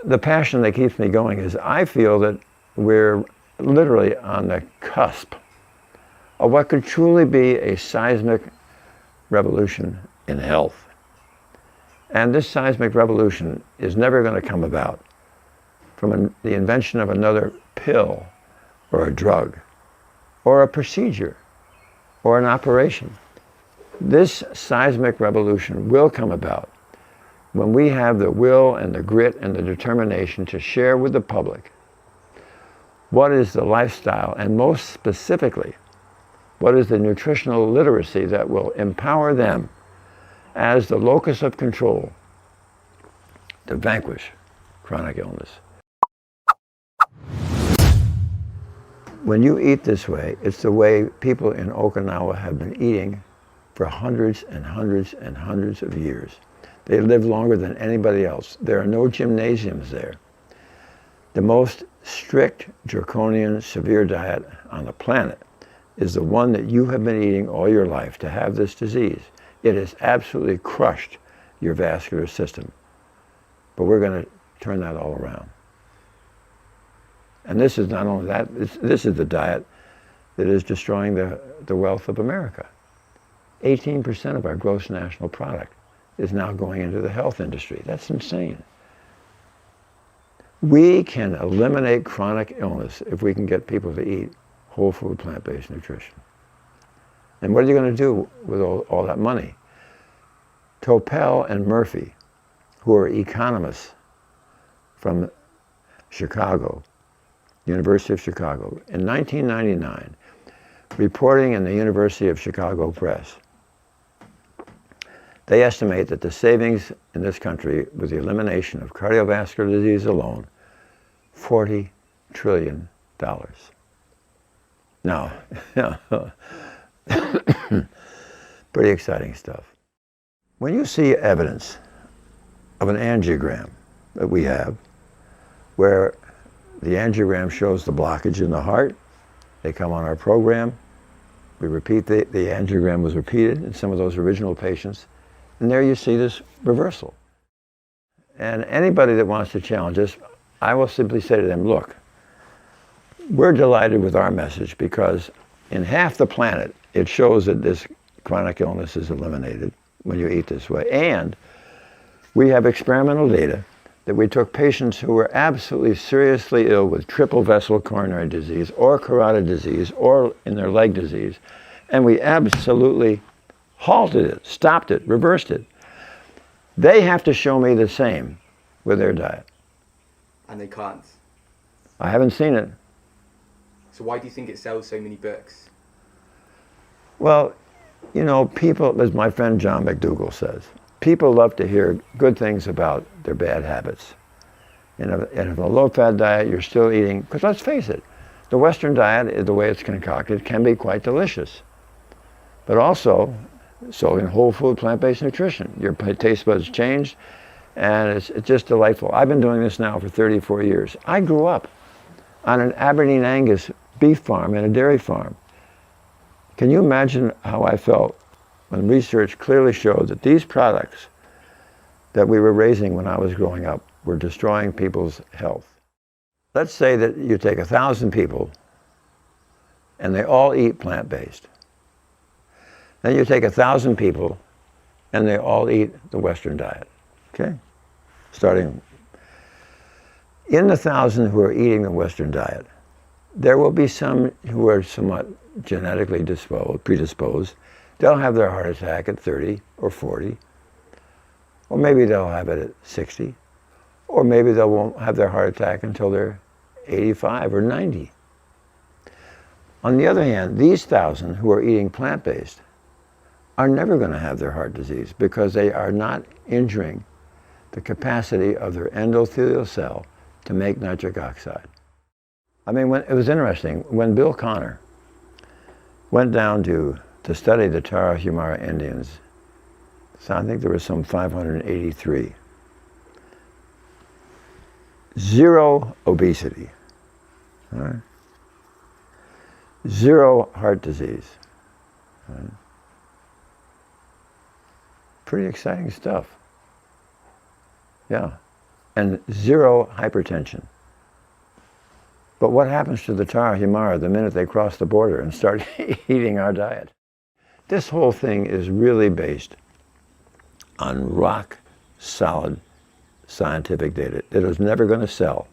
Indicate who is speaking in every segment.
Speaker 1: the passion that keeps me going is I feel that we're literally on the cusp of what could truly be a seismic revolution in health. And this seismic revolution is never going to come about from the invention of another pill or a drug or a procedure or an operation. This seismic revolution will come about when we have the will and the grit and the determination to share with the public what is the lifestyle, and most specifically, what is the nutritional literacy that will empower them as the locus of control to vanquish chronic illness. When you eat this way, it's the way people in Okinawa have been eating for hundreds and hundreds and hundreds of years. They live longer than anybody else. There are no gymnasiums there. The most strict, draconian, severe diet on the planet is the one that you have been eating all your life to have this disease. It has absolutely crushed your vascular system. But we're going to turn that all around. And this is not only that, this is the diet that is destroying the wealth of America. 18% of our gross national product is now going into the health industry. That's insane. We can eliminate chronic illness if we can get people to eat whole food, plant-based nutrition. And what are you going to do with all that money? Topel and Murphy, who are economists from Chicago, University of Chicago, in 1999, reporting in the University of Chicago Press, they estimate that the savings in this country with the elimination of cardiovascular disease alone, $40 trillion. Now, pretty exciting stuff. When you see evidence of an angiogram that we have, where the angiogram shows the blockage in the heart, they come on our program, we repeat, the angiogram was repeated in some of those original patients, and there you see this reversal. And anybody that wants to challenge us, I will simply say to them, look, we're delighted with our message because in half the planet, it shows that this chronic illness is eliminated when you eat this way. And we have experimental data that we took patients who were absolutely seriously ill with triple vessel coronary disease or carotid disease or in their leg disease, and we absolutely halted it, stopped it, reversed it. They have to show me the same with their diet.
Speaker 2: And they can't.
Speaker 1: I haven't seen it.
Speaker 2: So why do you think it sells so many books?
Speaker 1: Well, you know, people, as my friend John McDougall says, people love to hear good things about their bad habits. And if a low-fat diet, you're still eating, because let's face it, the Western diet, the way it's concocted, can be quite delicious. But also, so in whole food, plant-based nutrition. Your taste buds change, and it's just delightful. I've been doing this now for 34 years. I grew up on an Aberdeen Angus beef farm and a dairy farm. Can you imagine how I felt when research clearly showed that these products that we were raising when I was growing up were destroying people's health? Let's say that you take 1,000 people and they all eat plant-based. Then you take 1,000 people and they all eat the Western diet, okay? Starting in the 1,000 who are eating the Western diet, there will be some who are somewhat genetically predisposed. They'll have their heart attack at 30 or 40, or maybe they'll have it at 60, or maybe they won't have their heart attack until they're 85 or 90. On the other hand, these 1,000 who are eating plant-based are never going to have their heart disease because they are not injuring the capacity of their endothelial cell to make nitric oxide. I mean, it was interesting, when Bill Connor went down to study the Tarahumara Indians, so I think there were some 583. Zero obesity, all right? Zero heart disease. All right? Pretty exciting stuff. Yeah. and 0 hypertension. But what happens to the Tarahumara the minute they cross the border and start eating our diet? This whole thing is really based on rock solid scientific data. It is never going to sell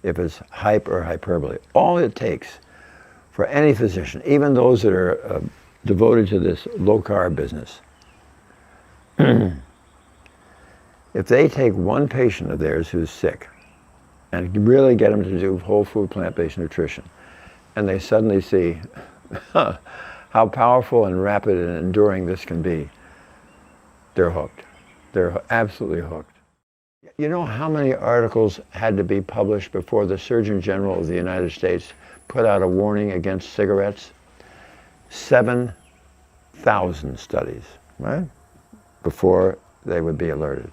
Speaker 1: if it's hype or hyperbole. All it takes for any physician, even those that are devoted to this low-carb business, if they take one patient of theirs who's sick and really get them to do whole food plant-based nutrition, and they suddenly see how powerful and rapid and enduring this can be, they're hooked. They're absolutely hooked. You know how many articles had to be published before the Surgeon General of the United States put out a warning against cigarettes? 7,000 studies, right? Before they would be alerted.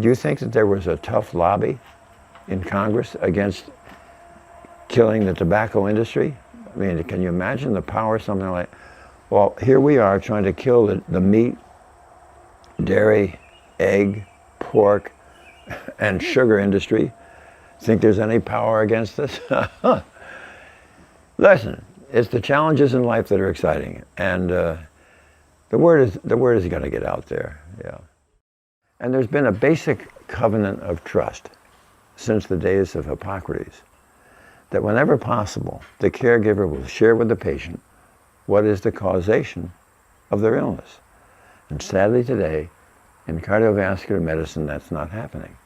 Speaker 1: Do you think that there was a tough lobby in Congress against killing the tobacco industry? I mean, can you imagine the power of something like, well, here we are trying to kill the meat, dairy, egg, pork, and sugar industry. Think there's any power against this? Listen, it's the challenges in life that are exciting, and the word is going to get out there. Yeah. And there's been a basic covenant of trust since the days of Hippocrates, that whenever possible, the caregiver will share with the patient what is the causation of their illness. And sadly today, in cardiovascular medicine, that's not happening.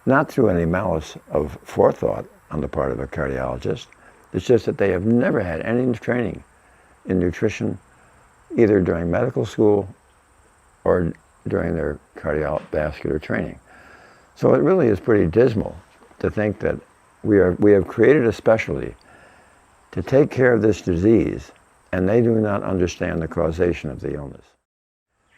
Speaker 1: Not through any malice of forethought on the part of a cardiologist. It's just that they have never had any training in nutrition, either during medical school or during their cardiovascular training. So it really is pretty dismal to think that we have created a specialty to take care of this disease, and they do not understand the causation of the illness.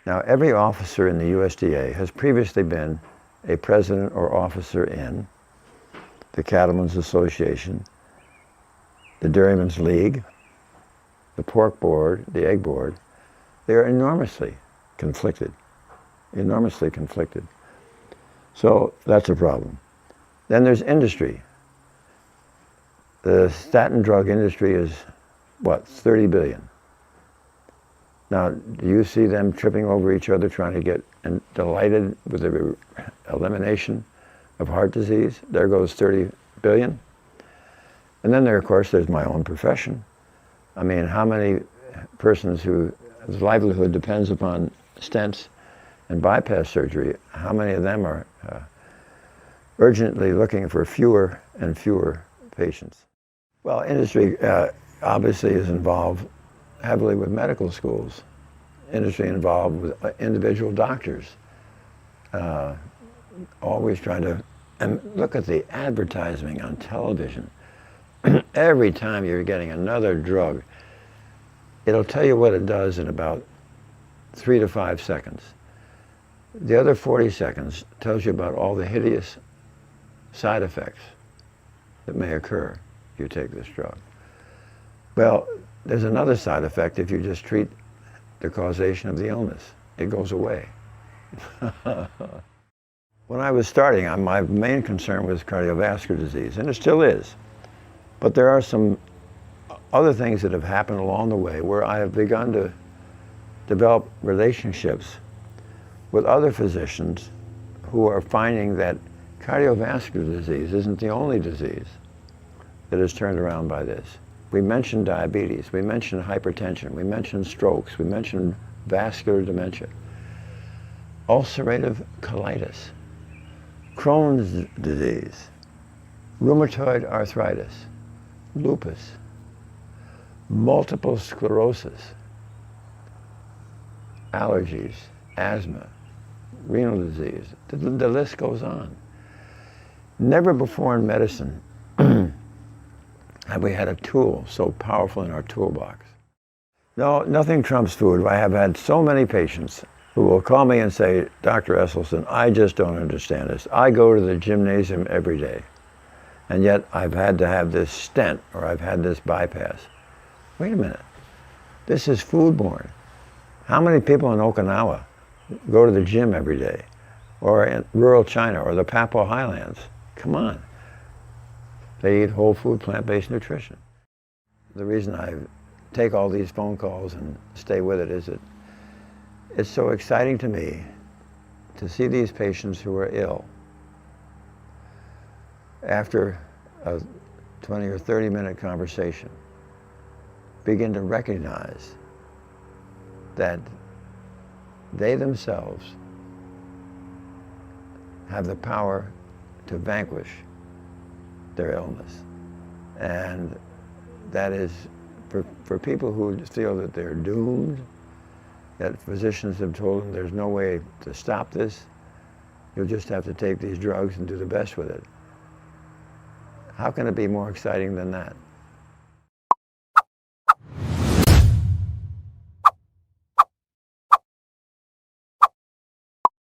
Speaker 1: Now, every officer in the USDA has previously been a president or officer in the Cattlemen's Association, the Dairymen's League, the Pork Board, the Egg Board. They are enormously conflicted, enormously conflicted. So that's a problem. Then there's industry. The statin drug industry is, what, 30 billion. Now, do you see them tripping over each other trying to get delighted with the elimination of heart disease? There goes 30 billion. And then there, of course, there's my own profession. I mean, how many persons whose livelihood depends upon stents and bypass surgery, how many of them are urgently looking for fewer and fewer patients? Well, industry obviously is involved heavily with medical schools. Industry involved with individual doctors. Always trying to, and look at the advertising on television. Every time you're getting another drug, it'll tell you what it does in about 3 to 5 seconds. The other 40 seconds tells you about all the hideous side effects that may occur if you take this drug. Well, there's another side effect if you just treat the causation of the illness. It goes away. When I was starting, my main concern was cardiovascular disease, and it still is. But there are some other things that have happened along the way where I have begun to develop relationships with other physicians who are finding that cardiovascular disease isn't the only disease that is turned around by this. We mentioned diabetes, we mentioned hypertension, we mentioned strokes, we mentioned vascular dementia, ulcerative colitis, Crohn's disease, rheumatoid arthritis, lupus, multiple sclerosis, allergies, asthma, renal disease. The list goes on. Never before in medicine have we had a tool so powerful in our toolbox. No, nothing trumps food. I have had so many patients who will call me and say, Dr. Esselstyn, I just don't understand this. I go to the gymnasium every day, and yet I've had to have this stent or I've had this bypass. Wait a minute. This is foodborne. How many people in Okinawa go to the gym every day? or in rural China or the Papua Highlands. Come on. They eat whole food, plant-based nutrition. The reason I take all these phone calls and stay with it is that it's so exciting to me to see these patients who are ill after a 20 or 30-minute conversation begin to recognize that they themselves have the power to vanquish their illness. And that is, for people who feel that they're doomed, that physicians have told them there's no way to stop this, you'll just have to take these drugs and do the best with it. How can it be more exciting than that?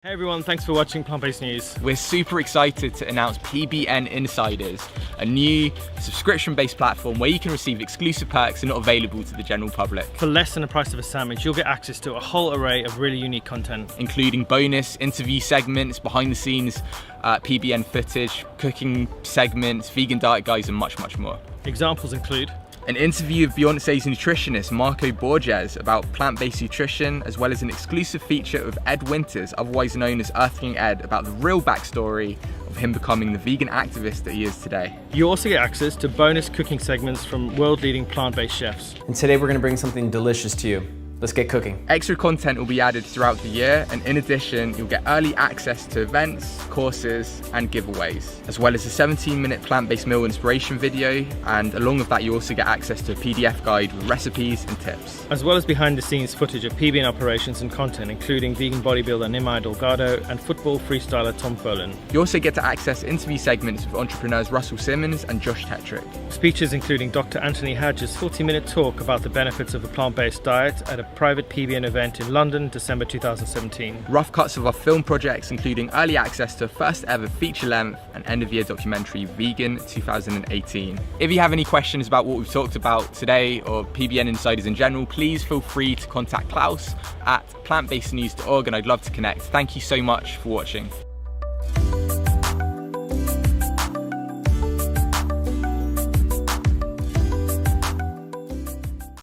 Speaker 3: Hey everyone, thanks for watching Plant-Based News.
Speaker 2: We're super excited to announce PBN Insiders, a new subscription-based platform where you can receive exclusive perks that are not available to the general public.
Speaker 3: For less than the price of a sandwich, you'll get access to a whole array of really unique content,
Speaker 2: including bonus interview segments, behind the scenes PBN footage, cooking segments, vegan diet guides, and much, much more.
Speaker 3: Examples include
Speaker 2: an interview of Beyonce's nutritionist Marco Borges about plant-based nutrition, as well as an exclusive feature of Ed Winters, otherwise known as Earthling Ed, about the real backstory of him becoming the vegan activist that he is today.
Speaker 3: You also get access to bonus cooking segments from world-leading plant-based chefs.
Speaker 4: And today we're going to bring something delicious to you. Let's get cooking.
Speaker 2: Extra content will be added throughout the year, and in addition, you'll get early access to events, courses, and giveaways, as well as a 17-minute plant-based meal inspiration video, and along with that, you also get access to a PDF guide with recipes and tips.
Speaker 3: As well as behind-the-scenes footage of PBN operations and content, including vegan bodybuilder Nimai Delgado and football freestyler Tom Folan.
Speaker 2: You also get to access interview segments with entrepreneurs Russell Simmons and Josh Tetrick.
Speaker 3: Speeches including Dr. Anthony Hadge's 40-minute talk about the benefits of a plant-based diet at a private PBN event in London, December 2017.
Speaker 2: Rough cuts of our film projects, including early access to a first ever feature-length and end-of-year documentary, Vegan 2018. If you have any questions about what we've talked about today or PBN Insiders in general, please feel free to contact Klaus at plantbasednews.org, and I'd love to connect. Thank you so much for watching.